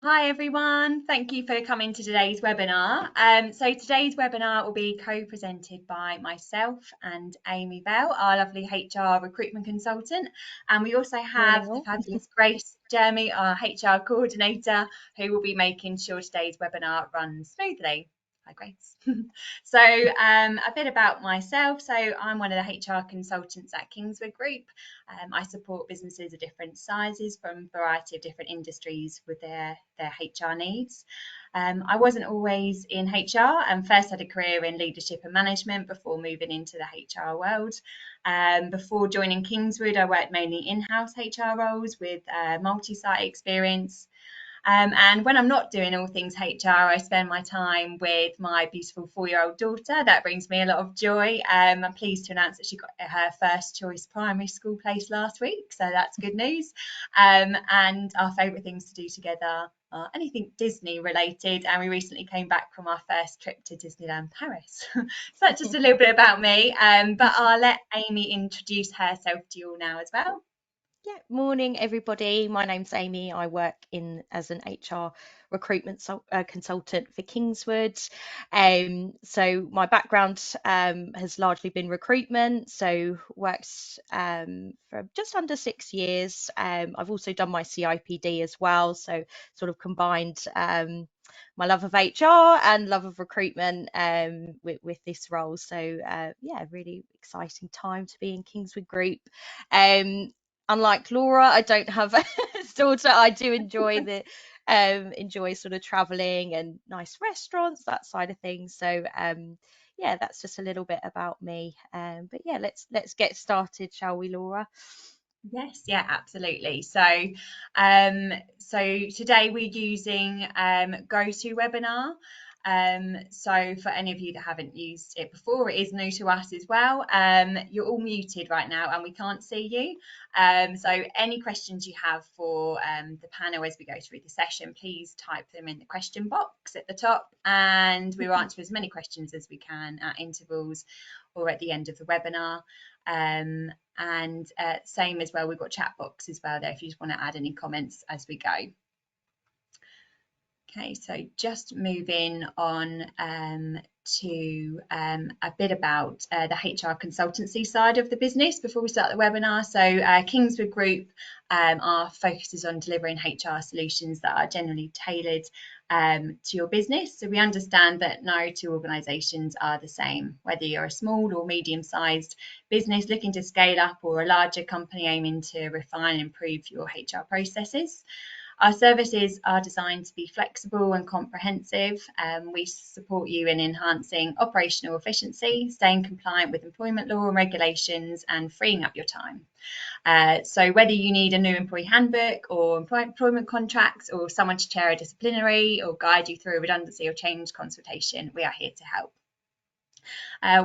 Hi everyone, thank you for coming to today's webinar. So today's webinar will be co-presented by myself and Amy Bell, our lovely HR recruitment consultant, and we also Morning have the all. fabulous Grace Jeremy, our HR coordinator, who will be making sure today's webinar runs smoothly. Hi Grace. A bit about myself. So I'm one of the HR consultants at Kingswood Group. I support businesses of different sizes from a variety of different industries with their HR needs. I wasn't always in HR and first had a career in leadership and management before moving into the HR world. Before joining Kingswood, I worked mainly in-house HR roles with multi-site experience. And when I'm not doing all things HR, I spend my time with my beautiful 4-year-old daughter. That brings me a lot of joy. I'm pleased to announce that she got her first choice primary school place last week, so that's good news. And our favourite things to do together are anything Disney related. And we recently came back from our first trip to Disneyland Paris. So that's just a little bit about me. But I'll let Amy introduce herself to you all now as well. Yeah, morning everybody. My name's Amy. I work as an HR recruitment consultant for Kingswood. So my background has largely been recruitment. So worked for just under 6 years. I've also done my CIPD as well. So sort of combined my love of HR and love of recruitment with this role. So yeah, really exciting time to be in Kingswood Group. Um, Unlike Laura, I don't have a daughter. I do enjoy sort of traveling and nice restaurants, that side of things. So yeah, that's just a little bit about me. But yeah, let's get started, shall we, Laura? Yes, yeah, absolutely. So today we're using GoToWebinar. So for any of you that haven't used it before, it is new to us as well. You're all muted right now and we can't see you. So any questions you have for the panel as we go through the session, please type them in the question box at the top, and we'll answer as many questions as we can at intervals or at the end of the webinar. And same as well, we've got chat box as well there if you just want to add any comments as we go. Okay, so just moving on to a bit about the HR consultancy side of the business before we start the webinar. So Kingswood Group, our focus is on delivering HR solutions that are generally tailored to your business. So we understand that no two organisations are the same, whether you're a small or medium-sized business looking to scale up or a larger company aiming to refine and improve your HR processes. Our services are designed to be flexible and comprehensive. We support you in enhancing operational efficiency, staying compliant with employment law and regulations, and freeing up your time. So whether you need a new employee handbook or employment contracts or someone to chair a disciplinary or guide you through a redundancy or change consultation, we are here to help.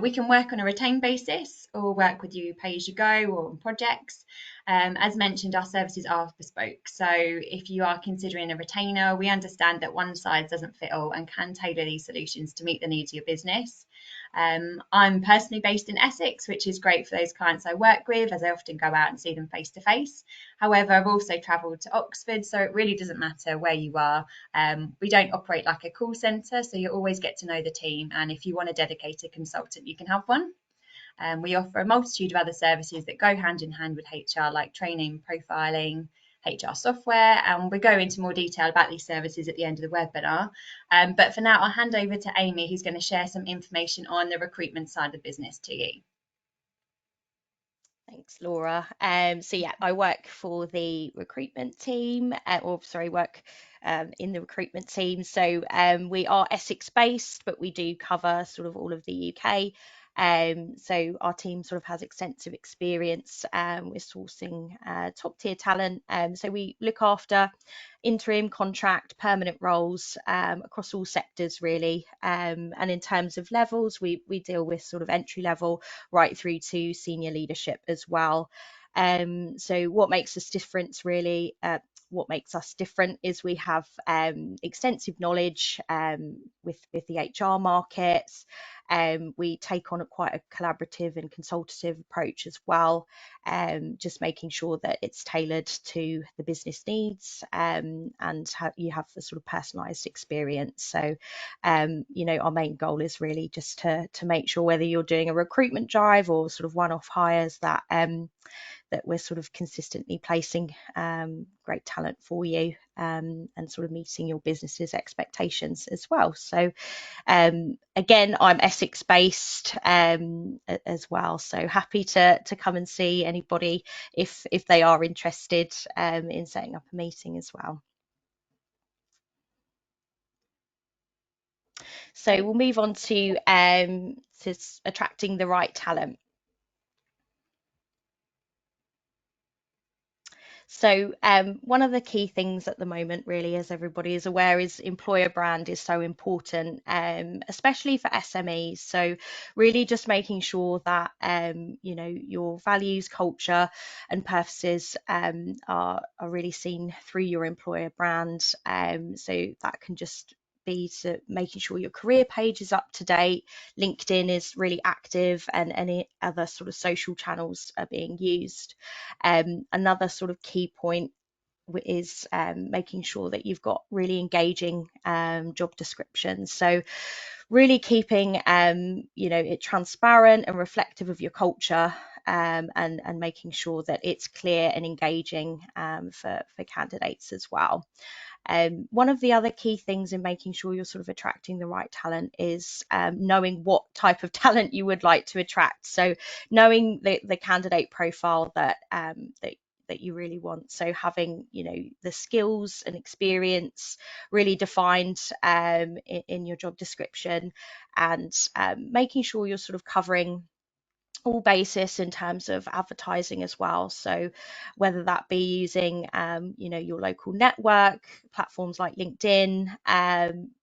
We can work on a retained basis or work with you pay as you go or on projects. As mentioned, our services are bespoke. So if you are considering a retainer, we understand that one size doesn't fit all and can tailor these solutions to meet the needs of your business. I'm personally based in Essex, which is great for those clients I work with, as I often go out and see them face to face. However, I've also travelled to Oxford, so it really doesn't matter where you are. We don't operate like a call centre, so you always get to know the team. And if you want a dedicated consultant, you can have one. We offer a multitude of other services that go hand in hand with HR, like training, profiling, HR software, and we'll go into more detail about these services at the end of the webinar. But for now, I'll hand over to Amy, who's going to share some information on the recruitment side of the business to you. Thanks, Laura. So yeah, I work for the recruitment team, work in the recruitment team. So we are Essex based, but we do cover sort of all of the UK. So our team sort of has extensive experience with sourcing top tier talent. So we look after interim, contract, permanent roles across all sectors really. And in terms of levels, we deal with sort of entry level right through to senior leadership as well. So what makes us different really? What makes us different is we have extensive knowledge with the HR markets. We take on quite a collaborative and consultative approach as well, just making sure that it's tailored to the business needs, and you have the sort of personalised experience. So, our main goal is really just to make sure, whether you're doing a recruitment drive or sort of one-off hires, that we're sort of consistently placing great talent for you, and sort of meeting your business's expectations as well. So again, I'm Essex based as well, so happy to come and see anybody if they are interested in setting up a meeting as well. So we'll move on to attracting the right talent. So one of the key things at the moment, really, as everybody is aware, is employer brand is so important, especially for SMEs. So really just making sure that, your values, culture and purposes are really seen through your employer brand. So that can just be to making sure your career page is up to date, LinkedIn is really active, and any other sort of social channels are being used. Another sort of key point is making sure that you've got really engaging job descriptions. So really keeping it transparent and reflective of your culture, and making sure that it's clear and engaging for candidates as well. One of the other key things in making sure you're sort of attracting the right talent is knowing what type of talent you would like to attract. So knowing the candidate profile that you really want. So having, the skills and experience really defined in your job description, and making sure you're sort of covering all basis in terms of advertising as well. So whether that be using your local network platforms like LinkedIn,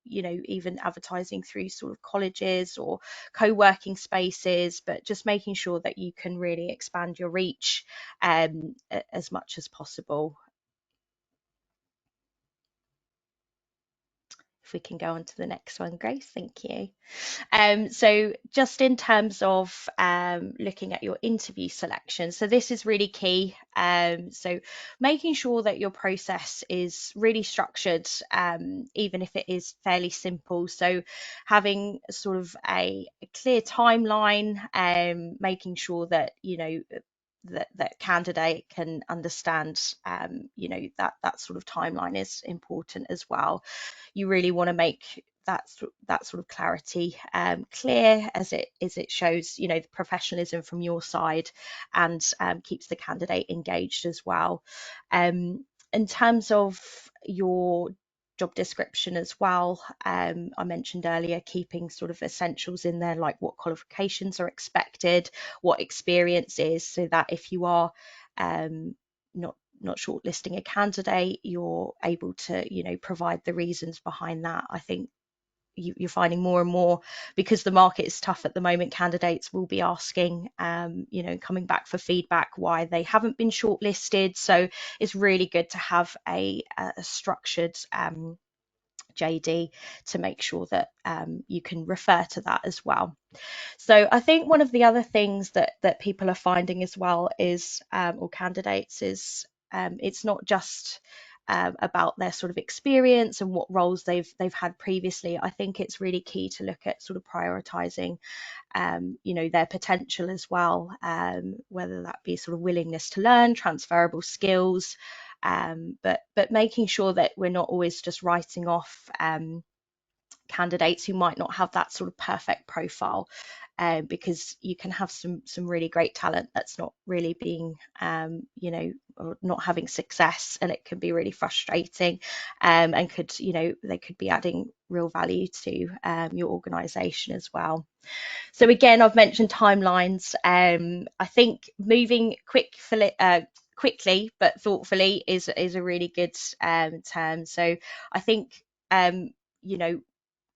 even advertising through sort of colleges or co-working spaces, but just making sure that you can really expand your reach as much as possible. If we can go on to the next one, Grace, thank you. So just in terms of looking at your interview selection, so this is really key. So making sure that your process is really structured, even if it is fairly simple. So having sort of a clear timeline, making sure that that candidate can understand, that sort of timeline is important as well. You really want to make that sort of clarity clear, as it shows the professionalism from your side, and keeps the candidate engaged as well. In terms of your job description as well, I mentioned earlier, keeping sort of essentials in there, like what qualifications are expected, what experience is, so that if you are not shortlisting a candidate, you're able to provide the reasons behind that. I think you're finding more and more, because the market is tough at the moment, candidates will be asking, coming back for feedback, why they haven't been shortlisted. So it's really good to have a structured JD to make sure that you can refer to that as well. So I think one of the other things that people are finding as well is, or candidates, is it's not just about their sort of experience and what roles they've had previously. I think it's really key to look at sort of prioritizing their potential as well, whether that be sort of willingness to learn, transferable skills, but making sure that we're not always just writing off candidates who might not have that sort of perfect profile, because you can have some really great talent that's not really being or not having success, and it can be really frustrating, and they could be adding real value to your organization as well. So again, I've mentioned timelines. I think moving quickly but thoughtfully is a really good term. So I think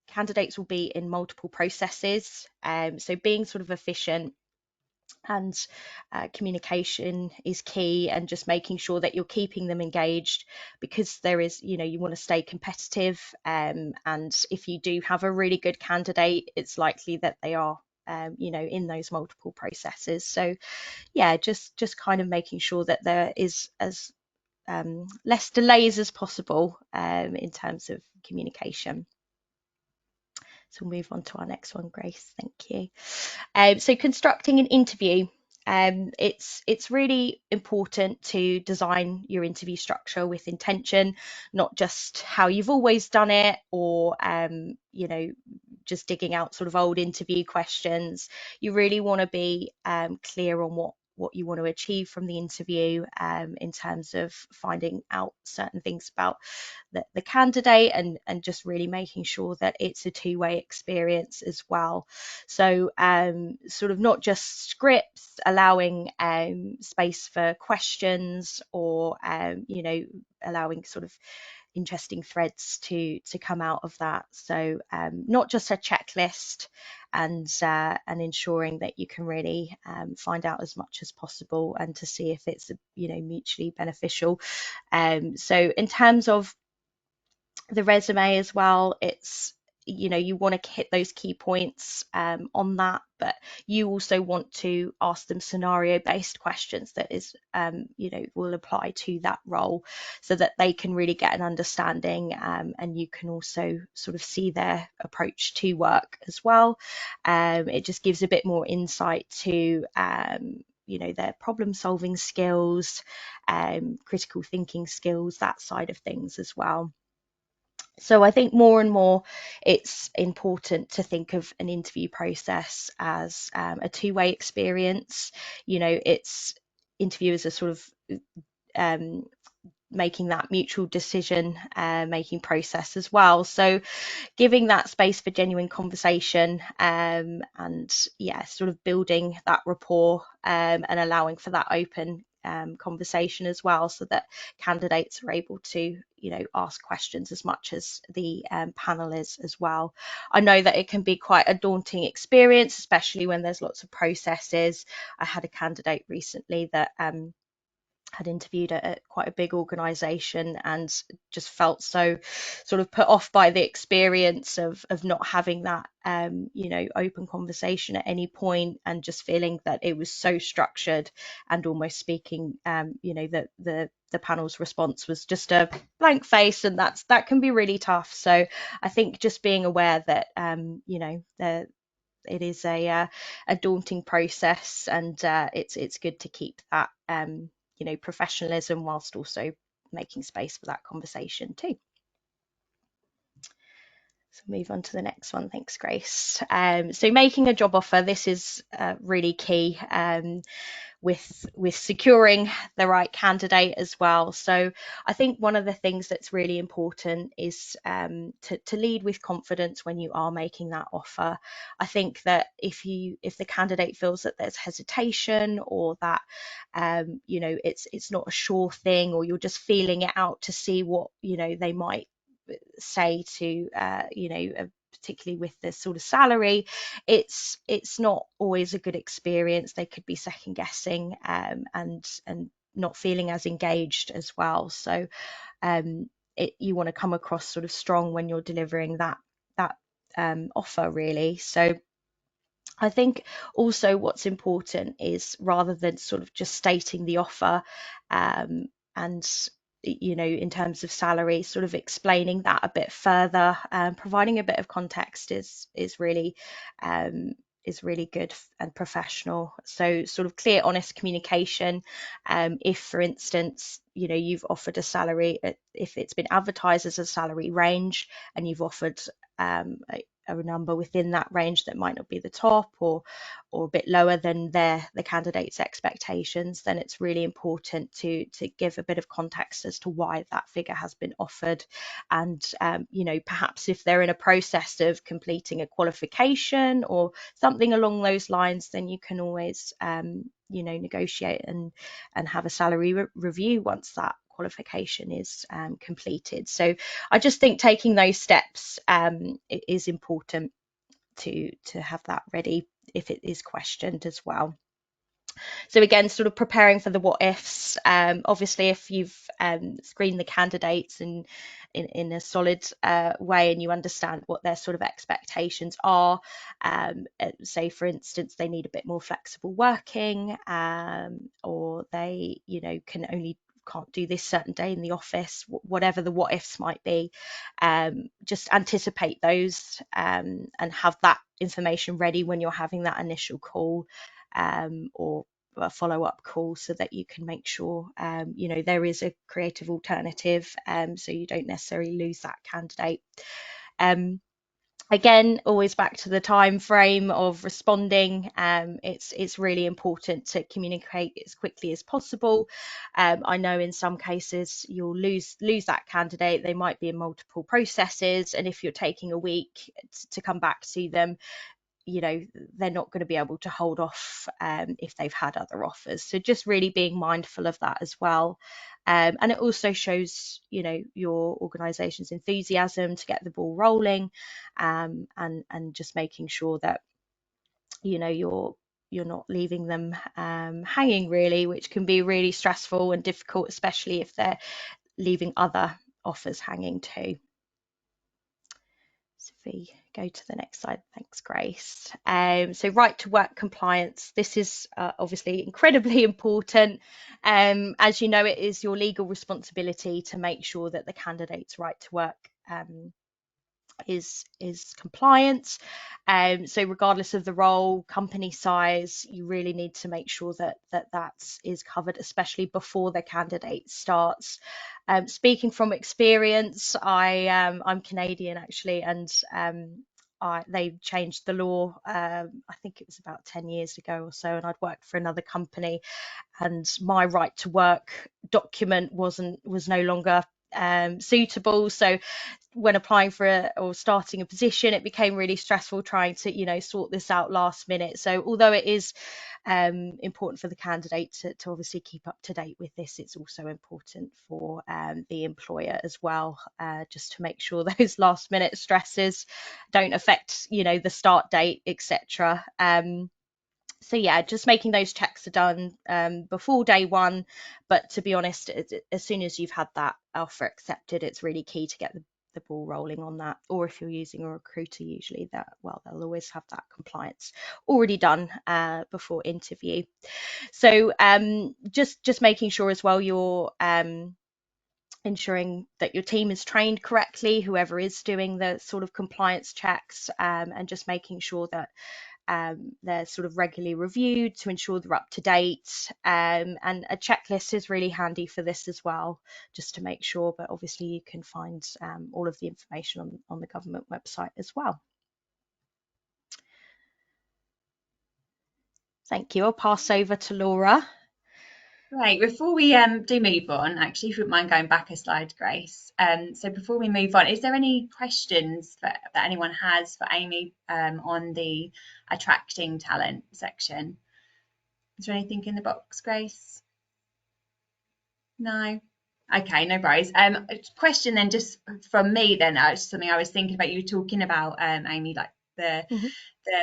candidates will be in multiple processes, so being sort of efficient And communication is key, and just making sure that you're keeping them engaged, because there is, you want to stay competitive, and if you do have a really good candidate, it's likely that they are in those multiple processes. So yeah, just kind of making sure that there is as less delays as possible in terms of communication. So we'll move on to our next one, Grace. Thank you. So constructing an interview. It's really important to design your interview structure with intention, not just how you've always done it, or just digging out sort of old interview questions. You really want to be clear on what you want to achieve from the interview, in terms of finding out certain things about the candidate, and just really making sure that it's a two-way experience as well. So sort of not just scripts, allowing space for questions, or allowing sort of interesting threads to come out of that. So not just a checklist, and ensuring that you can really find out as much as possible, and to see if it's mutually beneficial. So in terms of the resume as well, it's you want to hit those key points on that, but you also want to ask them scenario based questions that is will apply to that role, so that they can really get an understanding, and you can also sort of see their approach to work as well. It just gives a bit more insight to their problem solving skills, critical thinking skills, that side of things as well. So I think more and more it's important to think of an interview process as a two-way experience. It's interviewers are sort of um, making that mutual decision making process as well. So giving that space for genuine conversation, and yeah, sort of building that rapport, and allowing for that open conversation as well, so that candidates are able to ask questions as much as the panel is as well. I know that it can be quite a daunting experience, especially when there's lots of processes. I had a candidate recently that had interviewed at quite a big organization, and just felt so sort of put off by the experience of not having that open conversation at any point, and just feeling that it was so structured, and almost speaking that the panel's response was just a blank face, and that can be really tough. So I think just being aware that it is a daunting process, and it's good to keep that professionalism, whilst also making space for that conversation too. So move on to the next one. Thanks, Grace. So making a job offer, this is really key. With securing the right candidate as well. So I think one of the things that's really important is to lead with confidence when you are making that offer. I think that if the candidate feels that there's hesitation, or that it's not a sure thing, or you're just feeling it out to see what they might say to particularly with this sort of salary, it's not always a good experience. They could be second guessing, and not feeling as engaged as well. So you want to come across sort of strong when you're delivering that offer, really. So I think also what's important is, rather than sort of just stating the offer, and in terms of salary, sort of explaining that a bit further, providing a bit of context is really good and professional. So sort of clear, honest communication. If, for instance, you've offered a salary, if it's been advertised as a salary range, and you've offered a number within that range that might not be the top, or a bit lower than the candidate's expectations, then it's really important to give a bit of context as to why that figure has been offered. And perhaps if they're in a process of completing a qualification or something along those lines, then you can always negotiate and have a salary review once that qualification is completed. So I just think taking those steps is important to have that ready if it is questioned as well. So again, sort of preparing for the what ifs. Obviously, if you've screened the candidates in a solid way and you understand what their sort of expectations are, say for instance they need a bit more flexible working, or they can only can't do this certain day in the office, whatever the what ifs might be, just anticipate those, and have that information ready when you're having that initial call, or a follow-up call, so that you can make sure there is a creative alternative, so you don't necessarily lose that candidate. Again, always back to the time frame of responding. It's really important to communicate as quickly as possible. I know in some cases you'll lose that candidate. They might be in multiple processes, and if you're taking a week to come back to them, they're not going to be able to hold off if they've had other offers. So just really being mindful of that as well. And it also shows your organization's enthusiasm to get the ball rolling, and just making sure that you're not leaving them hanging, really, which can be really stressful and difficult, especially if they're leaving other offers hanging too. So if we go to the next slide, thanks, Grace. So right to work compliance, this is obviously incredibly important. As you know, it is your legal responsibility to make sure that the candidate's right to work is compliant. So regardless of the role, company size, you really need to make sure that is covered, especially before the candidate starts. Speaking from experience, I'm Canadian actually, and they changed the law, I think it was about 10 years ago or so, and I'd worked for another company, and my right to work document was no longer suitable. So when applying for or starting a position, it became really stressful trying to sort this out last minute. So although it is important for the candidate to obviously keep up to date with this, it's also important for the employer as well, just to make sure those last minute stresses don't affect the start date, etc. So yeah, just making those checks are done before day one. But to be honest, as soon as you've had that offer accepted, it's really key to get the ball rolling on that. Or if you're using a recruiter, usually they'll always have that compliance already done before interview. So just making sure as well you're ensuring that your team is trained correctly, whoever is doing the sort of compliance checks, and just making sure that they're sort of regularly reviewed to ensure they're up to date. And a checklist is really handy for this as well, just to make sure. But obviously you can find all of the information on the government website as well. Thank you. I'll pass over to Laura. Right, before we do move on, actually, if you wouldn't mind going back a slide, Grace. So before we move on, is there any questions that anyone has for Amy on the attracting talent section? Is there anything in the box, Grace? No? Okay, no worries. Question then, just from me then, something I was thinking about, you talking about, Amy, like the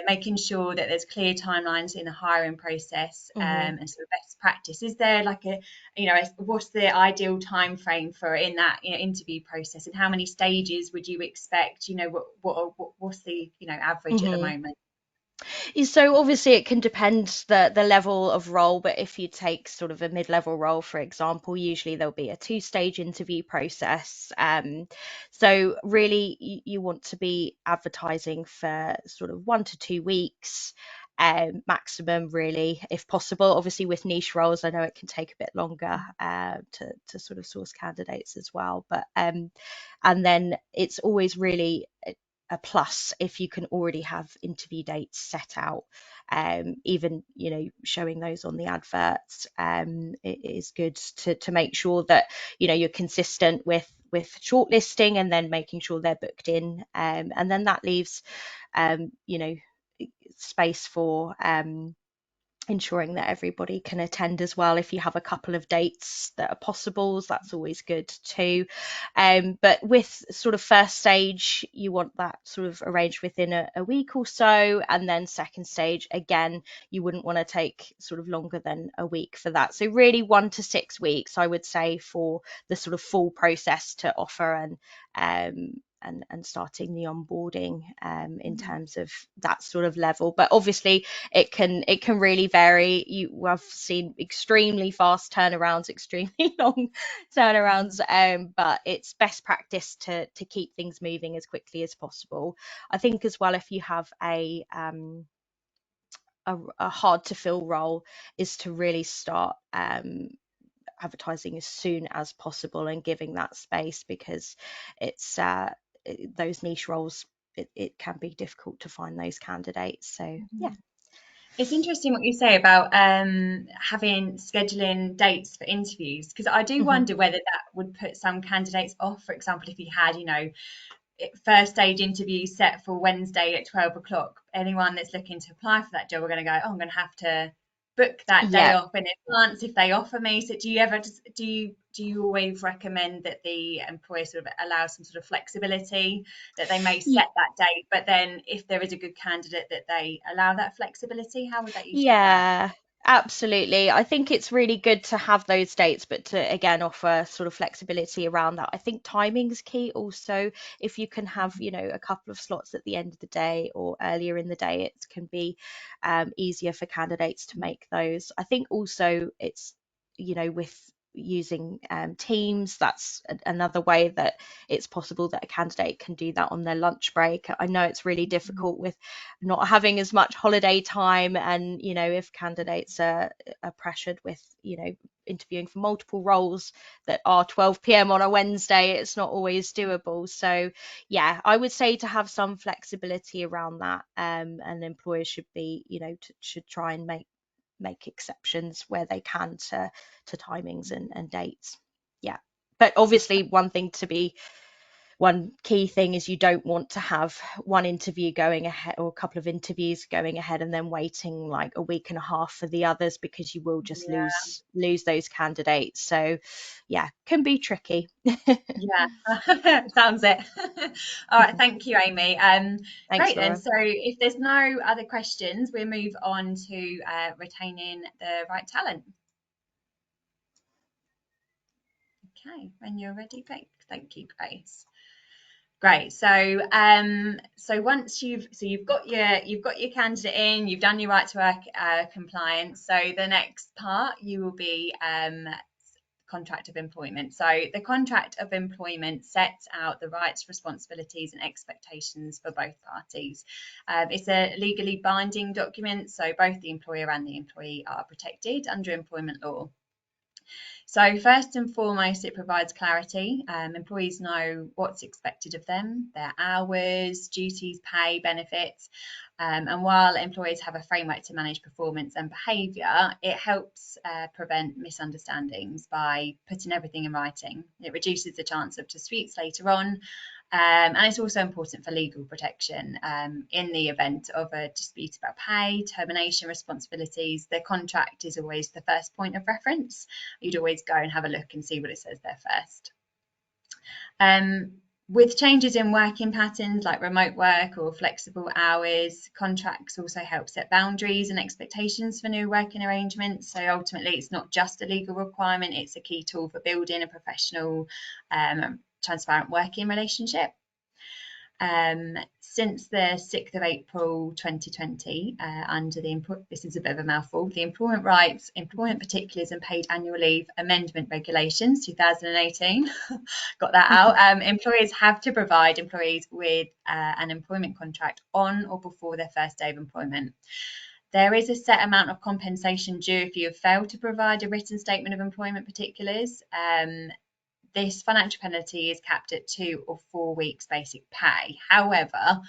making sure that there's clear timelines in the hiring process, and sort of best practice. Is there like what's the ideal time frame for in that interview process, and how many stages would you expect? What's the average at the moment? So obviously it can depend the level of role, but if you take sort of a mid-level role, for example, usually there'll be a two-stage interview process. So really you want to be advertising for sort of 1 to 2 weeks maximum, really, if possible. Obviously with niche roles, I know it can take a bit longer to sort of source candidates as well, but and then it's always really a plus if you can already have interview dates set out. Even showing those on the adverts, it is good to make sure that you're consistent with shortlisting and then making sure they're booked in, and then that leaves space for ensuring that everybody can attend as well. If you have a couple of dates that are possibles, that's always good too. But with sort of first stage, you want that sort of arranged within a week or so, and then second stage, again, you wouldn't want to take sort of longer than a week for that. So really 1 to 6 weeks, I would say, for the sort of full process to offer and starting the onboarding in terms of that sort of level. But obviously it can really vary. I've seen extremely fast turnarounds, extremely long turnarounds, but it's best practice to keep things moving as quickly as possible. I think as well, if you have a hard to fill role, is to really start advertising as soon as possible and giving that space, because it's those niche roles, it can be difficult to find those candidates. So yeah. It's interesting what you say about having scheduling dates for interviews, because I do Mhm. wonder whether that would put some candidates off. For example, if you had, first stage interview set for Wednesday at 12 o'clock, anyone that's looking to apply for that job are going to go, oh, I'm going to have to book that day Yeah. off in advance if they offer me. So do you always recommend that the employer sort of allow some sort of flexibility, that they may set that date, but then if there is a good candidate, that they allow that flexibility? How would that usually work? Yeah, absolutely. I think it's really good to have those dates, but to again offer sort of flexibility around that. I think timing's key also. If you can have, a couple of slots at the end of the day or earlier in the day, it can be easier for candidates to make those. I think also it's, with using Teams, that's another way that it's possible that a candidate can do that on their lunch break. I know it's really difficult with not having as much holiday time, and if candidates are pressured with interviewing for multiple roles that are 12 p.m. on a Wednesday, it's not always doable. So yeah, I would say to have some flexibility around that, and employers should be should try and make exceptions where they can to timings and dates. Yeah, but obviously one key thing is you don't want to have one interview going ahead or a couple of interviews going ahead and then waiting like a week and a half for the others, because you will just Yeah. lose those candidates. So yeah, can be tricky. Yeah, sounds it. All right, thank you, Amy. Thanks, Great then. Laura. So if there's no other questions, we'll move on to retaining the right talent. Okay, when you're ready, thank you, Grace. Great. So once you've got your candidate in, you've done your right to work compliance. So the next part you will be contract of employment. So the contract of employment sets out the rights, responsibilities, and expectations for both parties. It's a legally binding document, so both the employer and the employee are protected under employment law. So first and foremost, it provides clarity. Employees know what's expected of them, their hours, duties, pay, benefits. And while employees have a framework to manage performance and behaviour, it helps prevent misunderstandings by putting everything in writing. It reduces the chance of disputes later on. And it's also important for legal protection in the event of a dispute about pay, termination responsibilities. The contract is always the first point of reference. You'd always go and have a look and see what it says there first. With changes in working patterns like remote work or flexible hours, contracts also help set boundaries and expectations for new working arrangements. So ultimately, it's not just a legal requirement, it's a key tool for building a professional, transparent working relationship. Since the 6th of April 2020, under this is a bit of a mouthful, the Employment Rights, Employment Particulars and Paid Annual Leave Amendment Regulations 2018, got that out. Employers have to provide employees with an employment contract on or before their first day of employment. There is a set amount of compensation due if you have failed to provide a written statement of employment particulars. this financial penalty is capped at 2 or 4 weeks basic pay. However,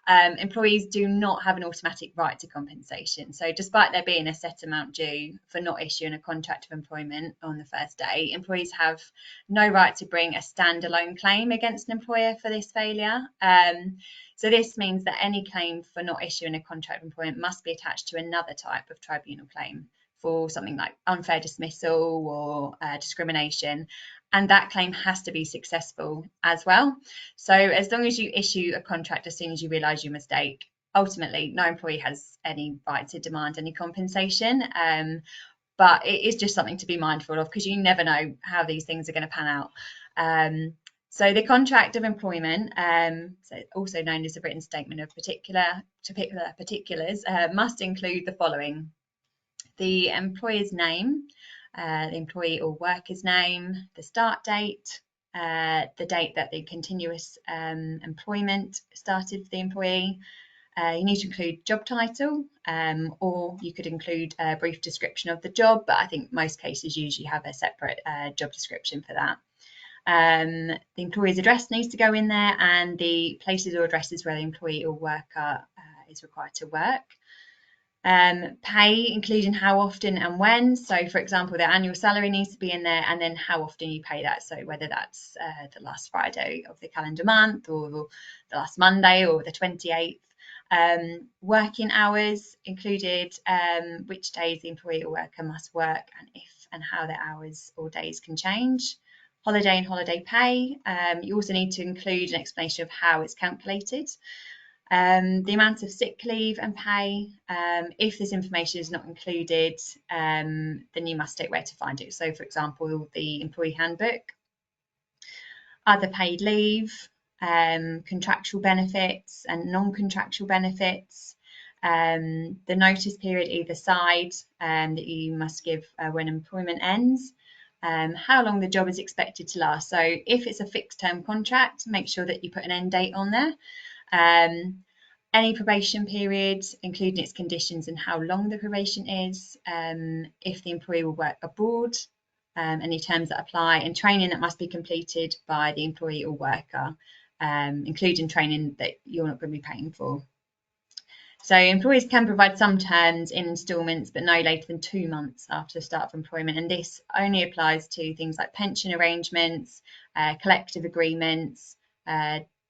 employees do not have an automatic right to compensation. So despite there being a set amount due for not issuing a contract of employment on the first day, employees have no right to bring a standalone claim against an employer for this failure. So this means that any claim for not issuing a contract of employment must be attached to another type of tribunal claim for something like unfair dismissal or discrimination. And that claim has to be successful as well. So as long as you issue a contract as soon as you realise your mistake, ultimately no employee has any right to demand any compensation. But it is just something to be mindful of, because you never know how these things are going to pan out. So the contract of employment, so also known as a written statement of particulars, must include the following: the employer's name, the employee or worker's name, the start date, the date that the continuous employment started for the employee. You need to include job title, or you could include a brief description of the job, but I think most cases usually have a separate job description for that. The employer's address needs to go in there, and the places or addresses where the employee or worker is required to work. Pay, including how often and when. So, for example, their annual salary needs to be in there, and then how often you pay that. So, whether that's the last Friday of the calendar month, or the last Monday, or the 28th. Working hours included, which days the employee or worker must work, and if and how their hours or days can change. Holiday and holiday pay. You also need to include an explanation of how it's calculated. The amount of sick leave and pay. If this information is not included, then you must state where to find it. So, for example, the employee handbook. Other paid leave, contractual benefits and non-contractual benefits. The notice period either side that you must give when employment ends. How long the job is expected to last. So if it's a fixed term contract, make sure that you put an end date on there. Any probation period, including its conditions and how long the probation is, if the employee will work abroad, any terms that apply, and training that must be completed by the employee or worker, including training that you're not going to be paying for. So employees can provide some terms in instalments, but no later than 2 months after the start of employment. And this only applies to things like pension arrangements, collective agreements,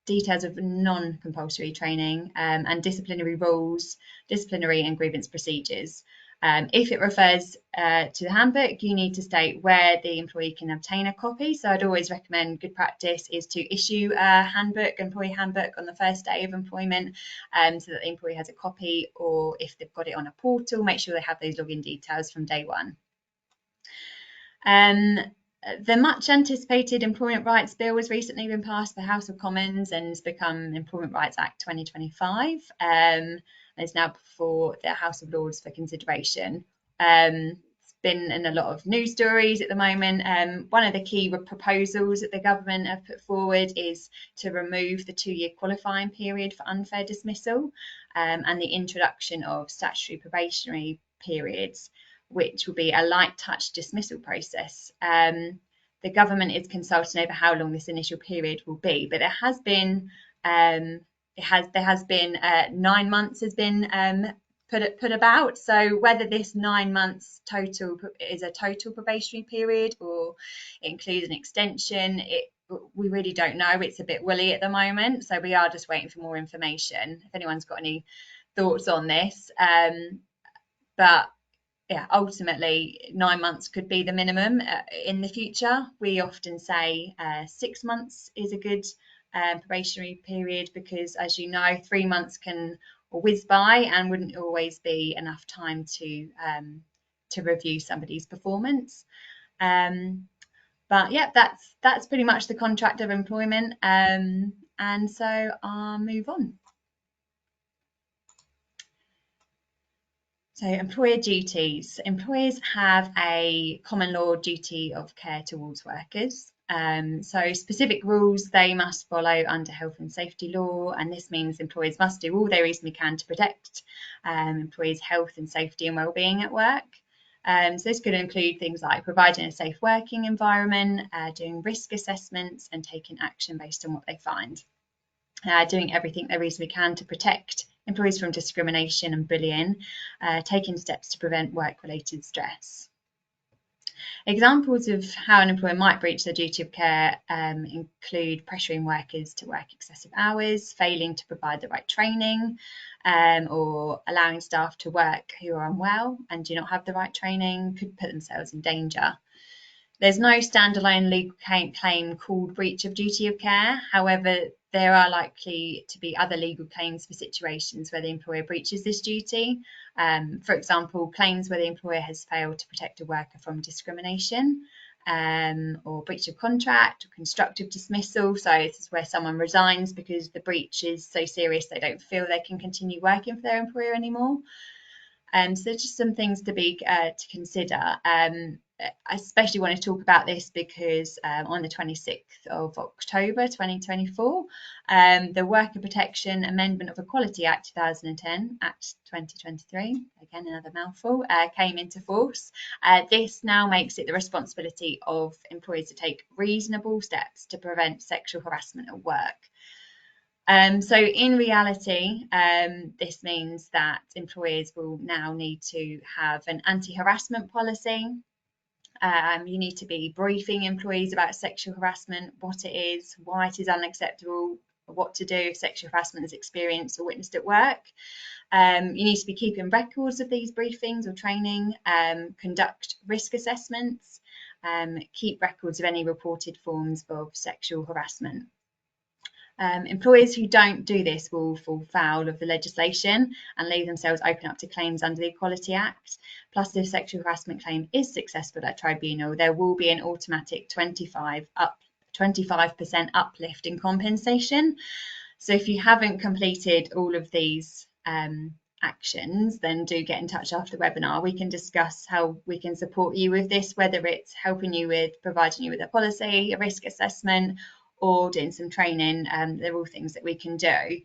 details of non-compulsory training, and disciplinary rules, disciplinary and grievance procedures. If it refers to the handbook, you need to state where the employee can obtain a copy. So I'd always recommend, good practice is to issue a handbook, employee handbook, on the first day of employment, so that the employee has a copy, or if they've got it on a portal, make sure they have those login details from day one. The much anticipated Employment Rights Bill has recently been passed by the House of Commons and has become Employment Rights Act 2025. It's now before the House of Lords for consideration. It's been in a lot of news stories at the moment. One of the key proposals that the government have put forward is to remove the 2-year qualifying period for unfair dismissal, and the introduction of statutory probationary periods, which will be a light touch dismissal process. The government is consulting over how long this initial period will be, but there has been 9 months has been put about. So whether this 9 months total is a total probationary period or it includes an extension, we really don't know. It's a bit woolly at the moment, so we are just waiting for more information. If anyone's got any thoughts on this, but yeah, ultimately 9 months could be the minimum in the future. We often say 6 months is a good probationary period, because, as you know, 3 months can whiz by and wouldn't always be enough time to review somebody's performance. But yeah, that's pretty much the contract of employment, and so I'll move on. So employer duties. Employers have a common law duty of care towards workers. So specific rules they must follow under health and safety law, and this means employers must do all they reasonably can to protect employees' health and safety and well-being at work. So this could include things like providing a safe working environment, doing risk assessments and taking action based on what they find. Doing everything they reasonably can to protect employees from discrimination and bullying, taking steps to prevent work-related stress. Examples of how an employer might breach their duty of care include pressuring workers to work excessive hours, failing to provide the right training, or allowing staff to work who are unwell and do not have the right training, could put themselves in danger. There's no standalone legal claim called breach of duty of care. However, there are likely to be other legal claims for situations where the employer breaches this duty. For example, claims where the employer has failed to protect a worker from discrimination, or breach of contract or constructive dismissal. So this is where someone resigns because the breach is so serious they don't feel they can continue working for their employer anymore. So just some things to consider. I especially want to talk about this because on the 26th of October 2024, the Worker Protection Amendment of Equality Act 2010, Act 2023, again another mouthful, came into force. This now makes it the responsibility of employers to take reasonable steps to prevent sexual harassment at work. So in reality, this means that employers will now need to have an anti-harassment policy. You need to be briefing employees about sexual harassment, what it is, why it is unacceptable, what to do if sexual harassment is experienced or witnessed at work. You need to be keeping records of these briefings or training, conduct risk assessments, keep records of any reported forms of sexual harassment. Employers who don't do this will fall foul of the legislation and leave themselves open up to claims under the Equality Act. Plus, if sexual harassment claim is successful at tribunal, there will be an automatic 25% uplift in compensation. So if you haven't completed all of these actions, then do get in touch after the webinar. We can discuss how we can support you with this, whether it's helping you with providing you with a policy, a risk assessment, or doing some training. They're all things that we can do.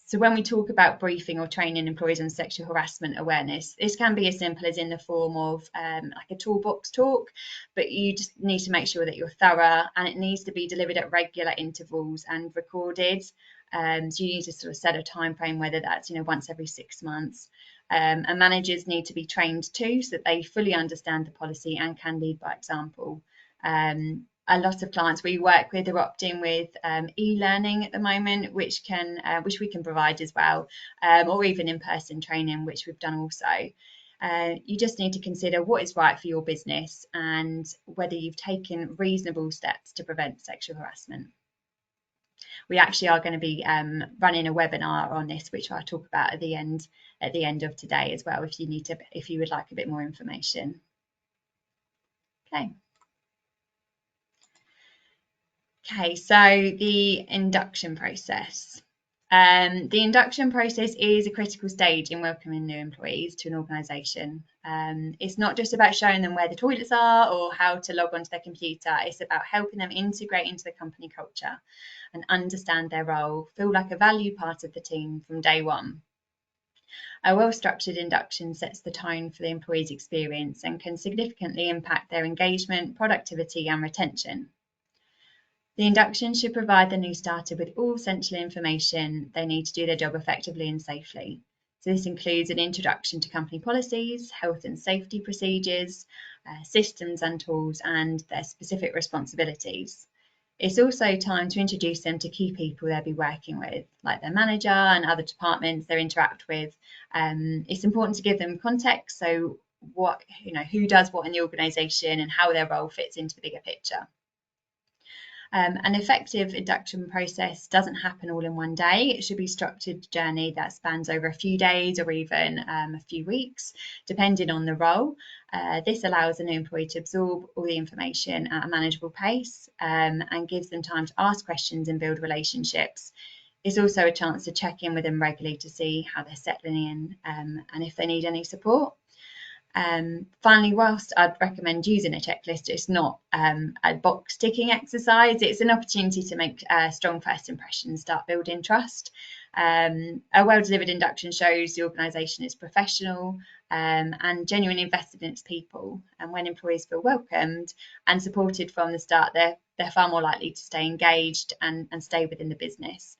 So when we talk about briefing or training employees on sexual harassment awareness, this can be as simple as in the form of like a toolbox talk, but you just need to make sure that you're thorough, and it needs to be delivered at regular intervals and recorded. So you need to sort of set a time frame, whether that's once every 6 months. And managers need to be trained too, so that they fully understand the policy and can lead by example. A lot of clients we work with are opting with e-learning at the moment, which we can provide as well, or even in-person training, which we've done also. You just need to consider what is right for your business and whether you've taken reasonable steps to prevent sexual harassment. We actually are going to be running a webinar on this, which I'll talk about at the end of today as well, if you would like a bit more information. Okay, so the induction process. The induction process is a critical stage in welcoming new employees to an organisation. It's not just about showing them where the toilets are or how to log onto their computer. It's about helping them integrate into the company culture and understand their role, feel like a valued part of the team from day one. A well-structured induction sets the tone for the employee's experience and can significantly impact their engagement, productivity and retention. The induction should provide the new starter with all essential information they need to do their job effectively and safely. So this includes an introduction to company policies, health and safety procedures, systems and tools, and their specific responsibilities. It's also time to introduce them to key people they'll be working with, like their manager and other departments they interact with. It's important to give them context, so who does what in the organisation and how their role fits into the bigger picture. An effective induction process doesn't happen all in one day. It should be a structured journey that spans over a few days or even a few weeks, depending on the role. This allows a new employee to absorb all the information at a manageable pace and gives them time to ask questions and build relationships. It's also a chance to check in with them regularly to see how they're settling in and if they need any support. Finally, whilst I'd recommend using a checklist, it's not a box ticking exercise. It's an opportunity to make strong first impressions, start building trust. A well-delivered induction shows the organisation is professional, and genuinely invested in its people. And when employees feel welcomed and supported from the start, they're far more likely to stay engaged and stay within the business.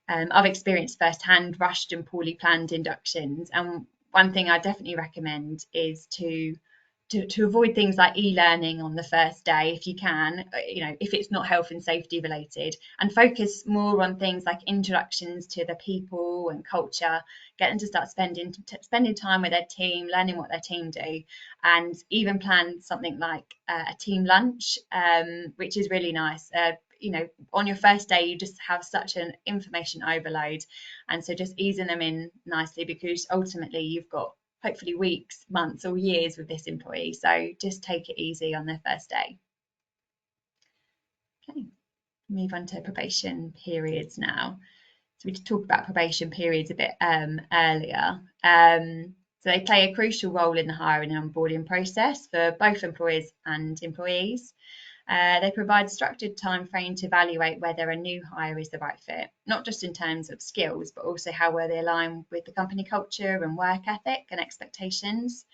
I've experienced firsthand rushed and poorly planned inductions, and one thing I definitely recommend is to avoid things like e-learning on the first day if you can, if it's not health and safety related, and focus more on things like introductions to the people and culture, get them to start spending time with their team, learning what their team do, and even plan something like a team lunch, which is really nice. On your first day, you just have such an information overload, and so just easing them in nicely, because ultimately you've got hopefully weeks, months, or years with this employee. So just take it easy on their first day. Okay, move on to probation periods now. So we talked about probation periods a bit earlier. So they play a crucial role in the hiring and onboarding process for both employers and employees. They provide structured time frame to evaluate whether a new hire is the right fit, not just in terms of skills, but also how well they align with the company culture and work ethic and expectations.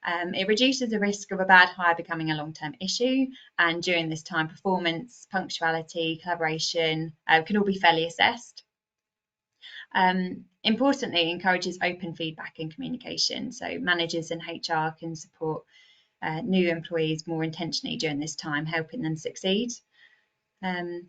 It reduces the risk of a bad hire becoming a long-term issue, and during this time, performance, punctuality, collaboration can all be fairly assessed. Importantly, it encourages open feedback and communication, so managers and HR can support new employees more intentionally during this time, helping them succeed.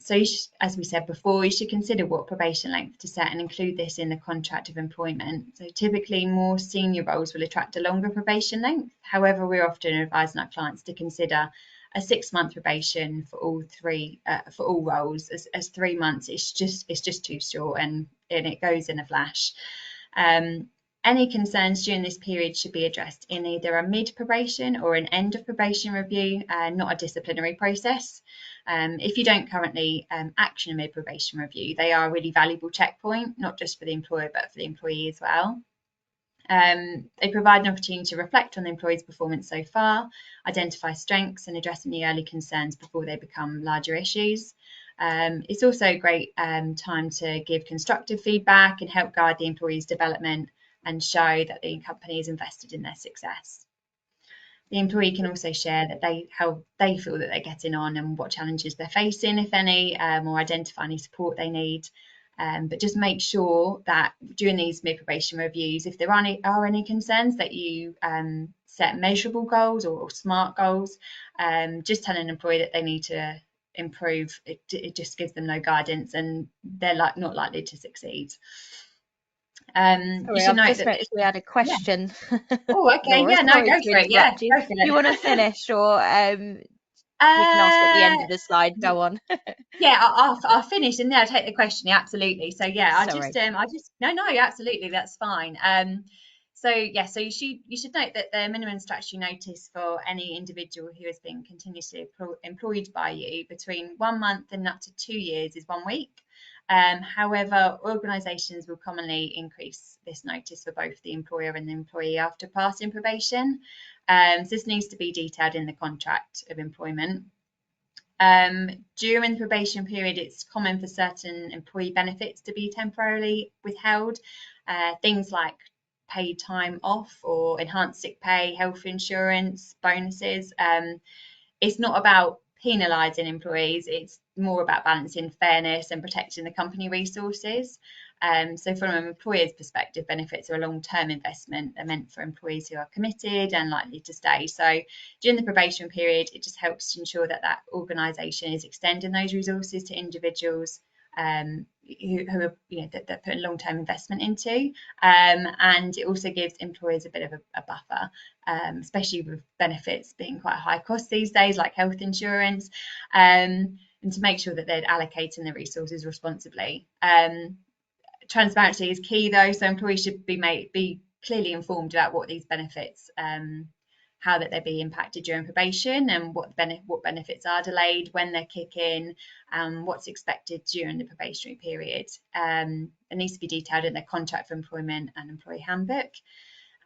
So as we said before, you should consider what probation length to set and include this in the contract of employment. So typically more senior roles will attract a longer probation length. However, we're often advising our clients to consider a 6-month probation for all roles, as 3 months it's just too short, and it goes in a flash. Any concerns during this period should be addressed in either a mid-probation or an end of probation review, not a disciplinary process. If you don't currently action a mid-probation review, they are a really valuable checkpoint, not just for the employer, but for the employee as well. They provide an opportunity to reflect on the employee's performance so far, identify strengths, and address any early concerns before they become larger issues. It's also a great time to give constructive feedback and help guide the employee's development and show that the company is invested in their success. The employee can also share how they feel that they're getting on and what challenges they're facing, if any, or identify any support they need. But just make sure that during these mid-probation reviews, if there are any concerns, that you set measurable goals or SMART goals. Just tell an employee that they need to improve, it just gives them no guidance, and they're not likely to succeed. Sorry, You should I've note just that. noticed we had a Yeah. question. Oh, okay. Laura, Yeah, no, sorry go to for it. Yeah, interrupt you. go for Do you want to it. finish, or we can ask at the end uh, of the slide? Go on. yeah, I'll finish and then I'll take the question. Yeah, absolutely. So yeah, Sorry. no, absolutely, that's fine. So yeah, so you should note that the minimum statutory notice for any individual who has been continuously employed by you between 1 month and up to 2 years is 1 week. However, organisations will commonly increase this notice for both the employer and the employee after passing probation. So this needs to be detailed in the contract of employment. During the probation period, it's common for certain employee benefits to be temporarily withheld. Things like paid time off or enhanced sick pay, health insurance, bonuses. It's not about penalising employees, it's more about balancing fairness and protecting the company resources. So from an employer's perspective, benefits are a long-term investment. They're meant for employees who are committed and likely to stay. So during the probation period, it just helps to ensure that that organisation is extending those resources to individuals who are, that they're putting long-term investment into. And it also gives employers a bit of a buffer, especially with benefits being quite high cost these days, like health insurance, and to make sure that they're allocating the resources responsibly. Transparency is key, though, so employees should be clearly informed about what these benefits, how that they're being impacted during probation, and what benefits are delayed, when they're kicking, what's expected during the probationary period. It needs to be detailed in their contract for employment and employee handbook.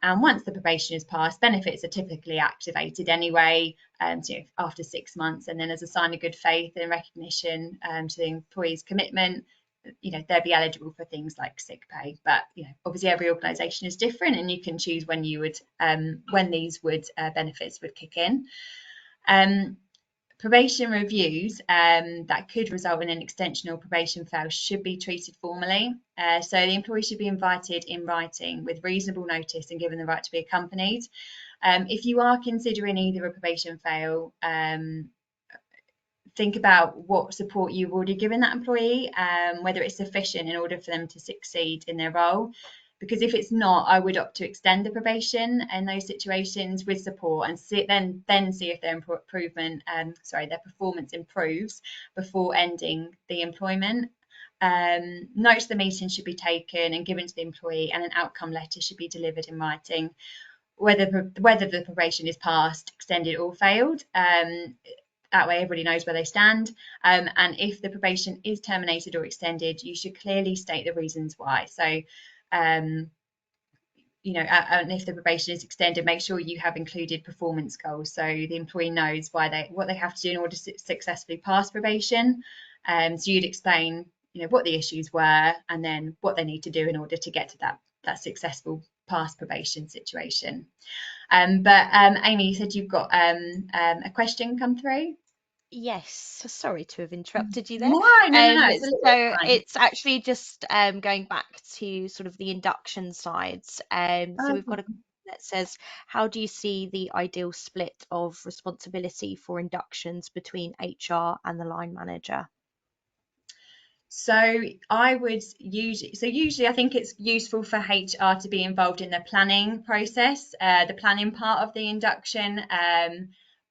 And once the probation is passed, benefits are typically activated anyway, so after 6 months, and then as a sign of good faith and recognition to the employee's commitment, they'll be eligible for things like sick pay. But obviously every organisation is different, and you can choose when these benefits would kick in. Probation reviews that could result in an extension or probation fail should be treated formally. So the employee should be invited in writing with reasonable notice and given the right to be accompanied. If you are considering either a probation fail, think about what support you've already given that employee, whether it's sufficient in order for them to succeed in their role. Because if it's not, I would opt to extend the probation in those situations with support, and then see if their performance improves before ending the employment. Notes of the meeting should be taken and given to the employee, and an outcome letter should be delivered in writing, whether the probation is passed, extended, or failed. That way everybody knows where they stand. And if the probation is terminated or extended, you should clearly state the reasons why. So and if the probation is extended, make sure you have included performance goals so the employee knows what they have to do in order to successfully pass probation. So you'd explain what the issues were, and then what they need to do in order to get to that successful pass probation situation. But Amy, you said you've got a question come through. Yes, sorry to have interrupted you there. No, it's a little bit So fine. it's actually just going back to sort of the induction sides. So we've got a that says, how do you see the ideal split of responsibility for inductions between HR and the line manager? So I would usually I think it's useful for HR to be involved in the planning process, the planning part of the induction.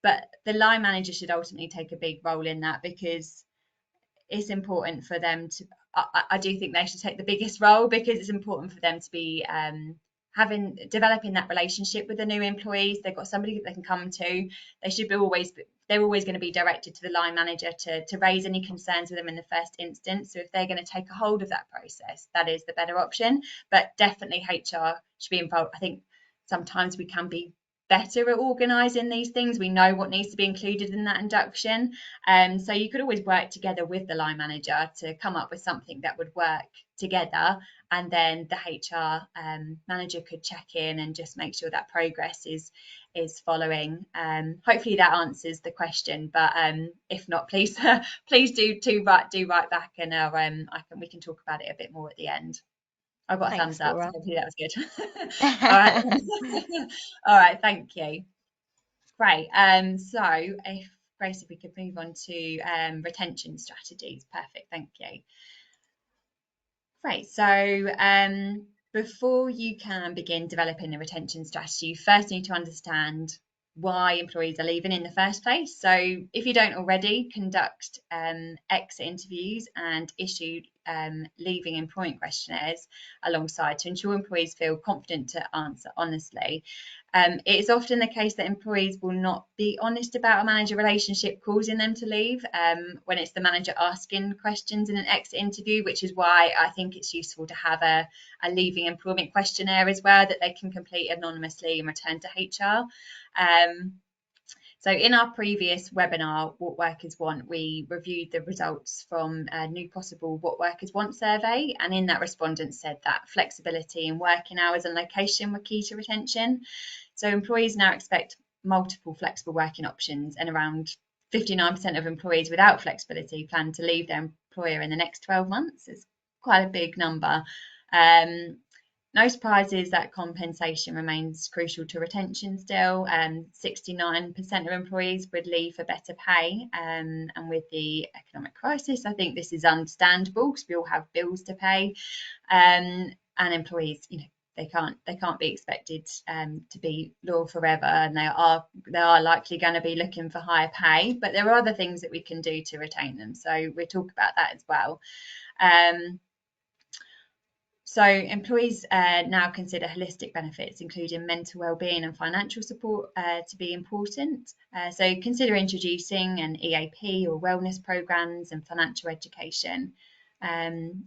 But the line manager should ultimately take a big role in that, because it's important for them to. I do think they should take the biggest role, because it's important for them to be developing that relationship with the new employees. They've got somebody that they can come to. They're always going to be directed to the line manager to raise any concerns with them in the first instance. So if they're going to take a hold of that process, that is the better option. But definitely HR should be involved. I think sometimes we can be better at organising these things. We know what needs to be included in that induction. So you could always work together with the line manager to come up with something that would work together, and then the HR manager could check in and just make sure that progress is following. Hopefully that answers the question, but if not, please do write back, and we can talk about it a bit more at the end. I've got a Thanks, thumbs up, so Laura. hopefully that was good. All right. All right, thank you. Great. So if Grace, if we could move on to retention strategies. Perfect, thank you. Great. So before you can begin developing a retention strategy, you first need to understand why employees are leaving in the first place. So if you don't already, conduct exit interviews and issue leaving employment questionnaires alongside to ensure employees feel confident to answer honestly. It is often the case that employees will not be honest about a manager relationship causing them to leave when it's the manager asking questions in an exit interview, which is why I think it's useful to have a leaving employment questionnaire as well that they can complete anonymously and return to HR. So in our previous webinar, What Workers Want, we reviewed the results from a new possible What Workers Want survey. And in that, respondents said that flexibility in working hours and location were key to retention. So employees now expect multiple flexible working options, and around 59% of employees without flexibility plan to leave their employer in the next 12 months. It's quite a big number. No surprises that compensation remains crucial to retention still. 69% of employees would leave for better pay. And with the economic crisis, I think this is understandable because we all have bills to pay. And employees, they can't be expected to be loyal forever, and they are likely going to be looking for higher pay. But there are other things that we can do to retain them. So we'll talk about that as well. So employees now consider holistic benefits, including mental wellbeing and financial support, to be important. So consider introducing an EAP or wellness programs and financial education.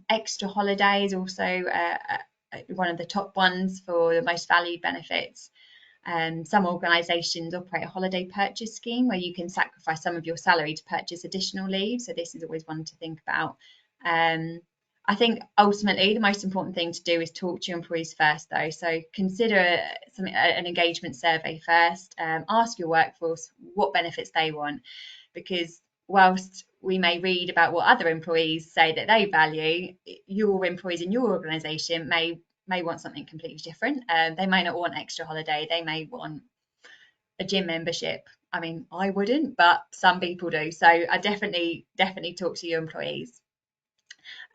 Extra holidays also one of the top ones for the most valued benefits. Some organisations operate a holiday purchase scheme where you can sacrifice some of your salary to purchase additional leave. So this is always one to think about. I think ultimately the most important thing to do is talk to your employees first, though. So consider an engagement survey first. Ask your workforce what benefits they want, because whilst we may read about what other employees say that they value, your employees in your organisation may want something completely different. They may not want extra holiday. They may want a gym membership. I mean, I wouldn't, but some people do. So I definitely talk to your employees.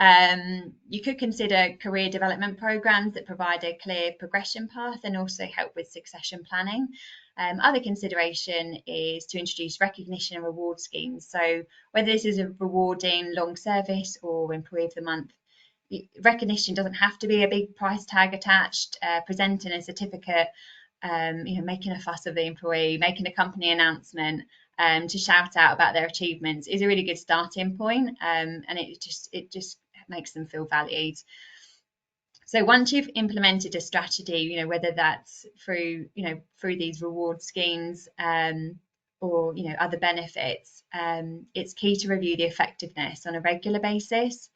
You could consider career development programs that provide a clear progression path and also help with succession planning. Other consideration is to introduce recognition and reward schemes. So whether this is a rewarding long service or employee of the month, recognition doesn't have to be a big price tag attached. Presenting a certificate, making a fuss of the employee, making a company announcement, to shout out about their achievements is a really good starting point, and it just makes them feel valued. So once you've implemented a strategy, whether that's through these reward schemes, or other benefits, it's key to review the effectiveness on a regular basis.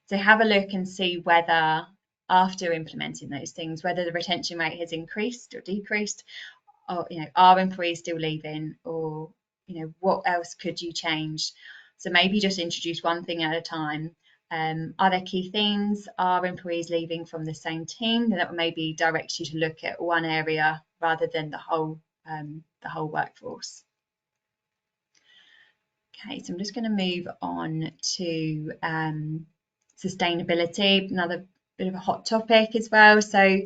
So have a look and see whether after implementing those things, whether the retention rate has increased or decreased, or are employees still leaving, or what else could you change? So maybe just introduce one thing at a time. Are there key themes? Are employees leaving from the same team? That would maybe direct you to look at one area rather than the whole workforce. Okay, so I'm just going to move on to sustainability, another bit of a hot topic as well. So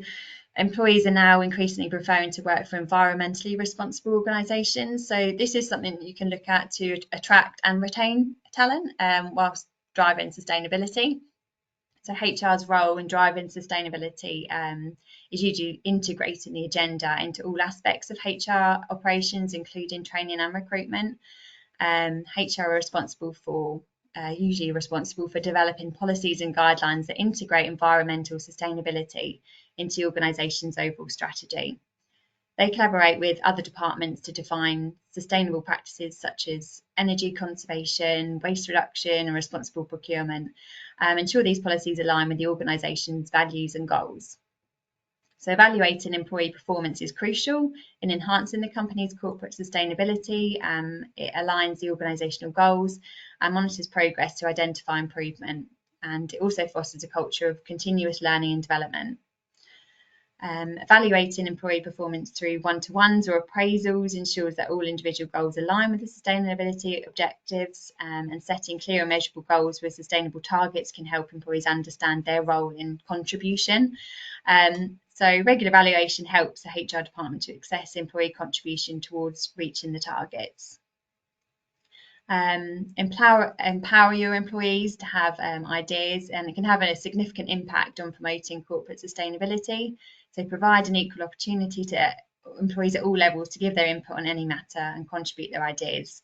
employees are now increasingly preferring to work for environmentally responsible organisations. So this is something that you can look at to attract and retain talent, whilst driving sustainability. So HR's role in driving sustainability is usually integrating the agenda into all aspects of HR operations, including training and recruitment. HR are usually responsible for developing policies and guidelines that integrate environmental sustainability into the organisation's overall strategy. They collaborate with other departments to define sustainable practices such as energy conservation, waste reduction, and responsible procurement, ensure these policies align with the organisation's values and goals. So evaluating employee performance is crucial in enhancing the company's corporate sustainability. It aligns the organisational goals and monitors progress to identify improvement. And it also fosters a culture of continuous learning and development. Evaluating employee performance through one-to-ones or appraisals ensures that all individual goals align with the sustainability objectives, and setting clear and measurable goals with sustainable targets can help employees understand their role in contribution. So regular evaluation helps the HR department to assess employee contribution towards reaching the targets. Empower your employees to have ideas, and it can have a significant impact on promoting corporate sustainability. So provide an equal opportunity to employees at all levels to give their input on any matter and contribute their ideas.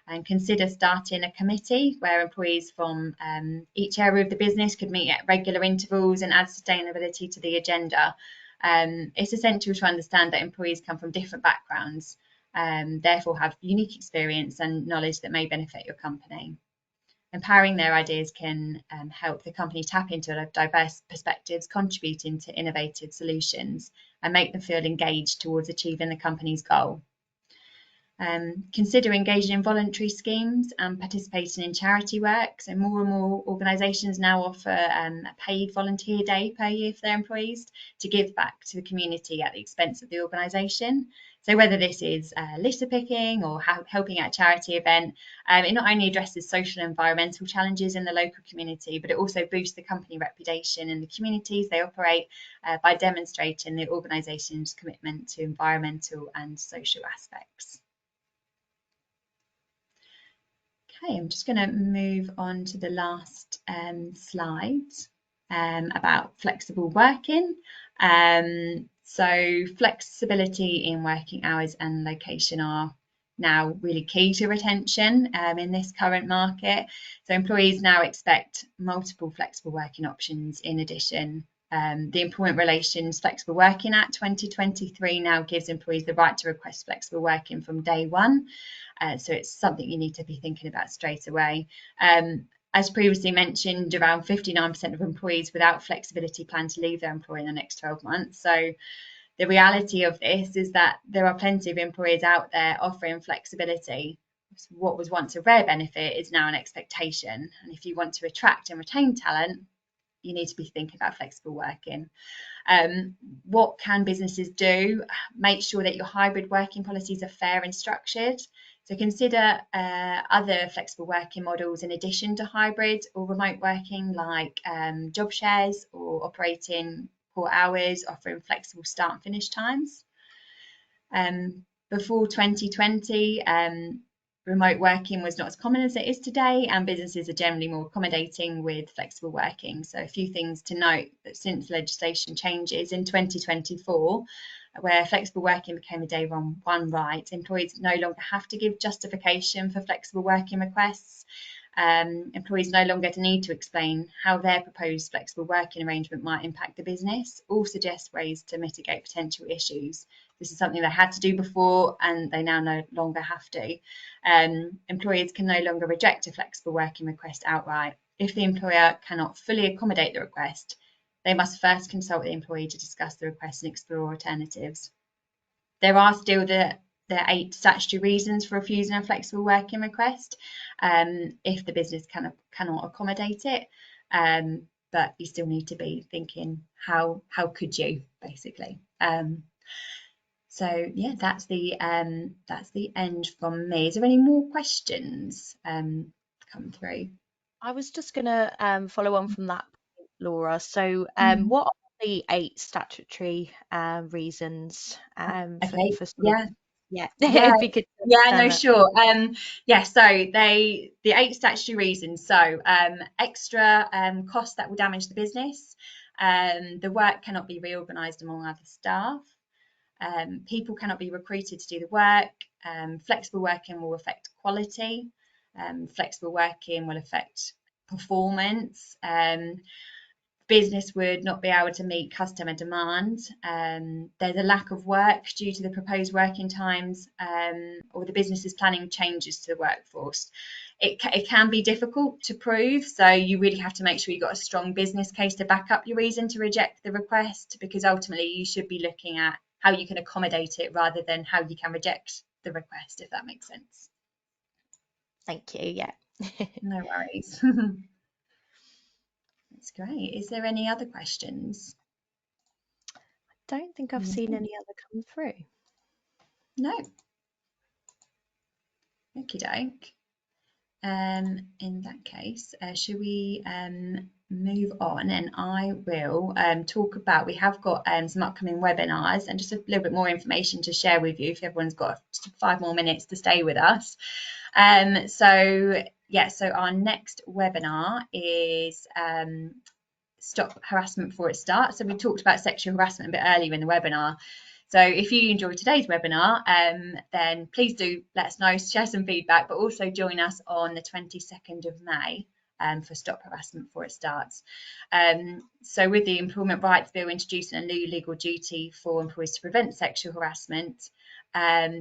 And consider starting a committee where employees from each area of the business could meet at regular intervals and add sustainability to the agenda. It's essential to understand that employees come from different backgrounds, therefore have unique experience and knowledge that may benefit your company. Empowering their ideas can help the company tap into diverse perspectives, contributing to innovative solutions, and make them feel engaged towards achieving the company's goal. Consider engaging in voluntary schemes and participating in charity work. So more and more organisations now offer a paid volunteer day per year for their employees to give back to the community at the expense of the organisation. So whether this is litter picking or helping at a charity event, it not only addresses social and environmental challenges in the local community, but it also boosts the company reputation in the communities they operate by demonstrating the organisation's commitment to environmental and social aspects. Okay, I'm just going to move on to the last slide about flexible working. So flexibility in working hours and location are now really key to retention in this current market. So employees now expect multiple flexible working options in addition. The Employment Relations Flexible Working Act 2023 now gives employees the right to request flexible working from day one. So it's something you need to be thinking about straight away. As previously mentioned, around 59% of employees without flexibility plan to leave their employer in the next 12 months. So the reality of this is that there are plenty of employers out there offering flexibility. What was once a rare benefit is now an expectation. And if you want to attract and retain talent, you need to be thinking about flexible working. What can businesses do? Make sure that your hybrid working policies are fair and structured. So consider other flexible working models in addition to hybrid or remote working, like job shares or operating core hours, offering flexible start and finish times. Before 2020, remote working was not as common as it is today, and businesses are generally more accommodating with flexible working. So a few things to note: that since legislation changes in 2024, where flexible working became a day one right, employees no longer have to give justification for flexible working requests. Employees no longer need to explain how their proposed flexible working arrangement might impact the business or suggest ways to mitigate potential issues. This is something they had to do before, and they now no longer have to. Employers can no longer reject a flexible working request outright. If the employer cannot fully accommodate the request, they must first consult the employee to discuss the request and explore alternatives. There are still the 8 statutory reasons for refusing a flexible working request if the business cannot accommodate it. But you still need to be thinking, how could you, basically. So yeah, that's the end from me. Is there any more questions come through? I was just going to follow on from that, Laura. So, Mm. what are the 8 statutory reasons Okay, for sort of, yeah. yeah, Yeah, if you could yeah, no, understand that. sure. Yeah, so the 8 statutory reasons. So extra costs that will damage the business. The work cannot be reorganised among other staff. People cannot be recruited to do the work. Flexible working will affect quality. Flexible working will affect performance. Business would not be able to meet customer demand. There's a lack of work due to the proposed working times, or the business is planning changes to the workforce. It can be difficult to prove, so you really have to make sure you've got a strong business case to back up your reason to reject the request, because ultimately you should be looking at how you can accommodate it rather than how you can reject the request, if that makes sense. Thank you. Yeah. No worries. That's great. Is there any other questions? Don't think I've seen any other come through. No. Okie doke. In that case, should we move on, and I will talk about, we have got some upcoming webinars and just a little bit more information to share with you if everyone's got just 5 more minutes to stay with us. So our next webinar is Stop Harassment Before It Starts. So we talked about sexual harassment a bit earlier in the webinar. So if you enjoyed today's webinar, then please do let us know, share some feedback, but also join us on the 22nd of May for Stop Harassment Before It Starts. So with the Employment Rights Bill introducing a new legal duty for employers to prevent sexual harassment,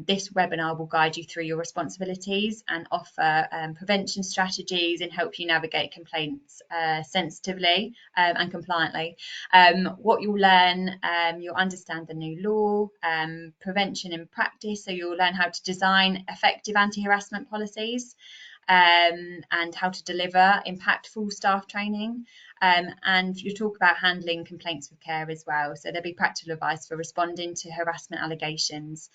this webinar will guide you through your responsibilities and offer prevention strategies and help you navigate complaints sensitively and compliantly. What you'll learn, you'll understand the new law, prevention in practice, so you'll learn how to design effective anti-harassment policies, and how to deliver impactful staff training. And you talk about handling complaints with care as well. So there'll be practical advice for responding to harassment allegations.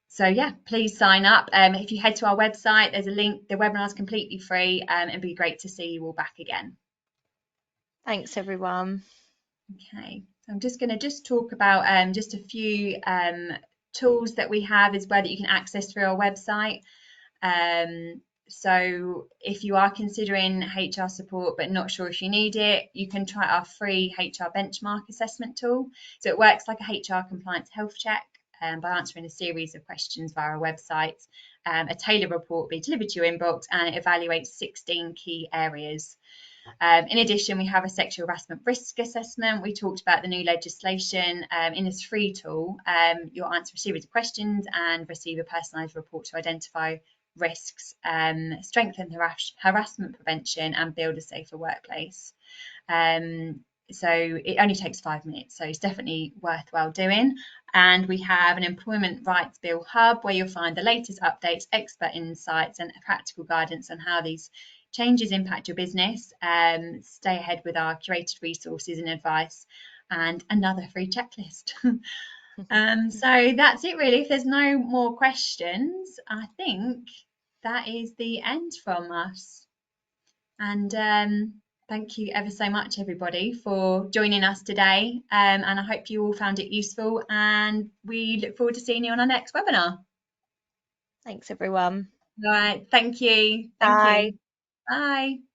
So yeah, please sign up. If you head to our website, there's a link. The webinar is completely free, and it'd be great to see you all back again. Thanks, everyone. Okay, so I'm just going to talk about just a few tools that we have as well that you can access through our website. So if you are considering HR support but not sure if you need it, you can try our free HR benchmark assessment tool. So it works like a HR compliance health check by answering a series of questions via our website. A tailored report will be delivered to your inbox, and it evaluates 16 key areas. In addition, we have a sexual harassment risk assessment. We talked about the new legislation. In this free tool, you'll answer a series of questions and receive a personalised report to identify risks, strengthen harassment prevention, and build a safer workplace. So it only takes 5 minutes, so it's definitely worthwhile doing. And we have an employment rights bill hub where you'll find the latest updates, expert insights, and practical guidance on how these changes impact your business. Stay ahead with our curated resources and advice, and another free checklist. So that's it really. If there's no more questions, I think that is the end from us. And thank you ever so much, everybody, for joining us today. And I hope you all found it useful. And we look forward to seeing you on our next webinar. Thanks, everyone. All right. Thank you. Thank Bye. you. Bye.